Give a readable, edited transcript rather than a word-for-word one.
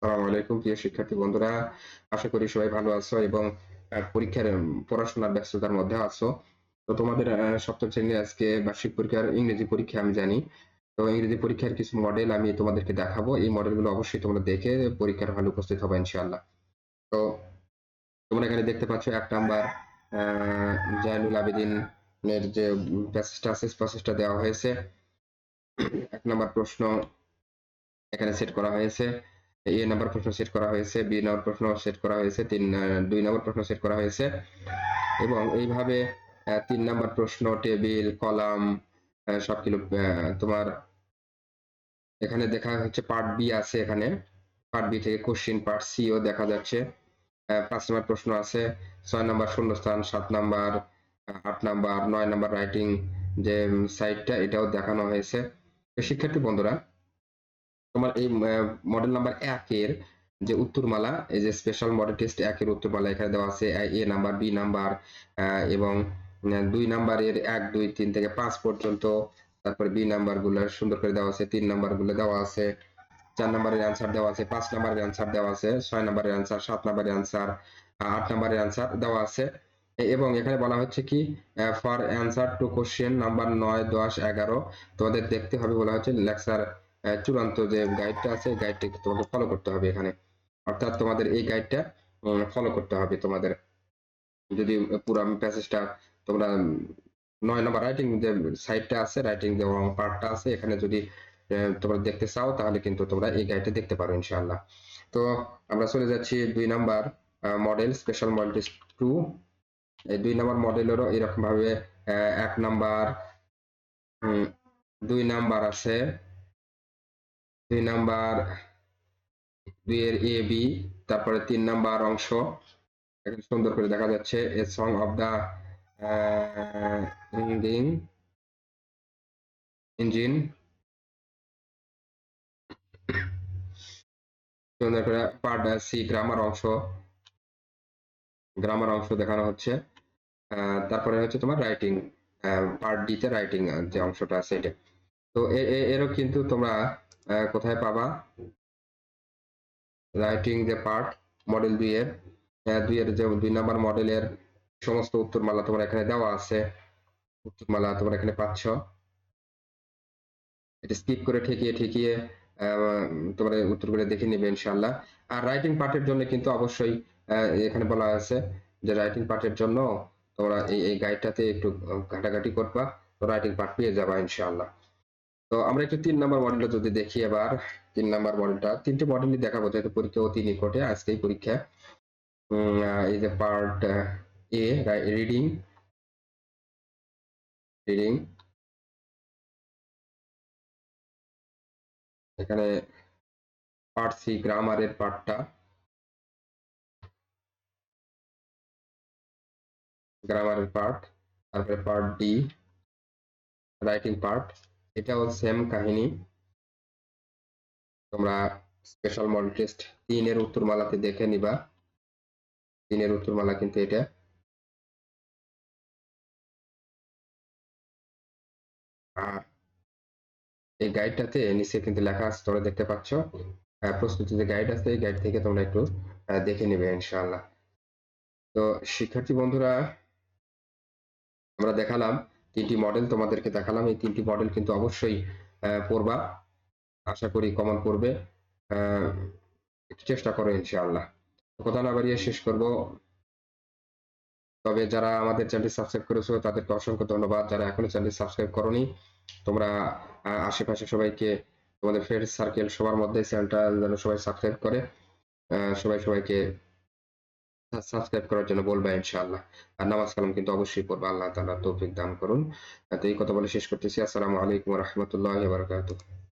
আসসালামু আলাইকুম প্রিয় শিক্ষার্থী বন্ধুরা, আশা করি সবাই ভালো আছো এবং পরীক্ষার পড়াশোনার ব্যস্ততার মধ্যে আছো। তো তোমাদের সপ্তম শ্রেণীর আজকে বার্ষিক পরীক্ষার ইংরেজি পরীক্ষা আমি জানি। তো ইংরেজি পরীক্ষার কিছু মডেল আমি তোমাদেরকে দেখাবো। এই মডেলগুলো অবশ্যই তোমরা দেখে পরীক্ষার হলে উপস্থিত হবে ইনশাআল্লাহ। তো তোমরা এখানে দেখতে পাচ্ছ ১ নাম্বার জয়নুল আবেদিনের যে প্যাসেজটা আছে প্যাসেজটা দেওয়া হয়েছে। ১ নাম্বার প্রশ্ন এখানে সেট করা হয়েছে। এ নাম্বার প্রশ্ন সেট করা হয়েছে, বি নাম্বার প্রশ্ন সেট করা হয়েছে, ২ নাম্বার প্রশ্ন সেট করা হয়েছে এবং এইভাবে ৩ নাম্বার প্রশ্ন, টেবিল, কলাম সবগুলো তোমার এখানে দেখা হচ্ছে পার্ট বি আছে এখানে। পার্ট বি থেকে কোশ্চেন, পার্ট সি ও দেখা যাচ্ছে। ৫ নাম্বার প্রশ্ন আছে, ৬ নাম্বার শূন্যস্থান, ৭ নাম্বার, ৮ নাম্বার, ৯ নাম্বার রাইটিং যে সাইডটা এটাও দেখানো হয়েছে। তো শিক্ষার্থী বন্ধুরা, তোমার এই মডেল নাম্বার ১ এর যে উত্তরমালা, এই যে স্পেশাল মডেল টেস্ট ১ এর উত্তরমালা এখানে দেওয়া আছে এ নাম্বার, বি নাম্বার এবং ২ নাম্বারের ১, ২, ৩ থেকে ৫ পর্যন্ত। তারপরে বি নাম্বার গুলো সুন্দর করে দেওয়া আছে, ৩ নাম্বার গুলো দেওয়া আছে, ৪ নাম্বারের অ্যান্সার দেওয়া আছে, ৫ নাম্বারের অ্যান্সার দেওয়া আছে, ৬ নাম্বারের অ্যান্সার, ৭ নাম্বারের অ্যান্সার, ৮ নাম্বারের অ্যান্সার দেওয়া আছে। এবং এখানে বলা হচ্ছে কি for answer to question number ৯, ১০, ১১ তোমাদের দেখতে হবে। বলা হচ্ছে লেকচার চূড়ান্ত যে গাইডটা আছে এই গাইডটা তোমাকে ফলো করতে হবে এখানে। অর্থাৎ তোমাদের এই গাইডটা ফলো করতে হবে তোমাদের। যদি পুরো প্যাসেজটা তোমরা ৯ নম্বর রাইটিং যে সাইডটা আছে, রাইটিং যে পার্টটা আছে এখানে যদি তোমরা দেখতে চাও তাহলে কিন্তু তোমরা এই গাইডটা দেখতে পারো ইনশাআল্লাহ। তো আমরা চলে যাচ্ছি ২ number model, special model test 2। এই ২ নাম্বার মডেলেরও এরকম ভাবে ১ নাম্বার, ২ নাম্বার আছে, ২ নাম্বার, ২ এর এ বি, তারপরে ৩ নাম্বার অংশ এখানে সুন্দর করে দেখা যাচ্ছে a song of the engine. সুন্দর করে পার্ট সি গ্রামার অংশ দেখানো হচ্ছে। তারপরে হচ্ছে তোমার রাইটিং, পার্ট ডি তে রাইটিং যে অংশটা আছে এটা। তো এরও কিন্তু তোমরা কোথায় পাবা রাইটিং যে পার্ট মডেল ২ এর ২ এর যে ২ নাম্বার মডেলের সমস্ত উত্তরমালা তোমরা এখানে দেওয়া আছে। উত্তরমালা তোমরা এখানে পাচ্ছ। এটা স্কিপ করে ঠেকিয়ে ঠেকিয়ে তোমরা উত্তরগুলো দেখে নিবে ইনশাআল্লাহ। আর রাইটিং পার্টের জন্য কিন্তু অবশ্যই এখানে বলা আছে যে রাইটিং পার্টের জন্য তোমরা এই গাইডটাতে একটু ঘাটাঘাটি করবা, তো রাইটিং পার্ট পেয়ে যাবা ইনশাআল্লাহ। তো আমরা একটু ৩ নাম্বার মডেলটা যদি দেখি এবার। ৩ নাম্বার মডেলটা ৩টে মডেলই দেখাবো যেহেতু পরীক্ষা অতি নিকটে, আজকেই পরীক্ষা। এই যে পার্ট এ রিডিং, রিডিং এখানে পার্ট সি গ্রামারের পার্টটা, গ্রামারের পার্ট, তারপরে পার্ট ডি রাইটিং পার্ট, এটাও সেম কাহিনী। তোমরা স্পেশাল মডেল টেস্ট ৩ এর উত্তরমালাতে দেখে নিবা। ৩ এর উত্তরমালা কিন্তু এটা। আর এই গাইডটাতে নিচে কিন্তু লেখা আছে, তোমরা দেখতে পাচ্ছ প্রস্তুতি যে গাইড আছে এই গাইড থেকে তোমরা একটু দেখে নিবে ইনশাআল্লাহ। তো শিক্ষার্থী বন্ধুরা, আমরা দেখালাম ৩টি মডেল, তোমাদেরকে দেখালাম এই ৩টি মডেল কিন্তু অবশ্যই পড়বা, আশা করি কমন পড়বে। একটু চেষ্টা করো ইনশাআল্লাহ। কথা না বাড়িয়ে শেষ করব। তবে যারা আমাদের চ্যানেলটি সাবস্ক্রাইব করেছো তাদেরকে অসংখ্য ধন্যবাদ। যারা এখনো চ্যানেলটি সাবস্ক্রাইব করোনি তোমরা আশেপাশে সবাইকে, তোমাদের ফ্রেন্ড সার্কেল সবার মধ্যে চ্যানেলটা যেন সবাই সাবস্ক্রাইব করে, সবাইকে সাবস্ক্রাইব করার জন্য বলবা ইনশাআল্লাহ। আর নামাজ কালাম কিন্তু অবশ্যই পড়বা, আল্লাহ তাআলা তৌফিক দান করুন। তো এই কথা বলে শেষ করতেছি। আসসালামু আলাইকুম ওয়া রাহমাতুল্লাহি ওয়া বারাকাতুহু।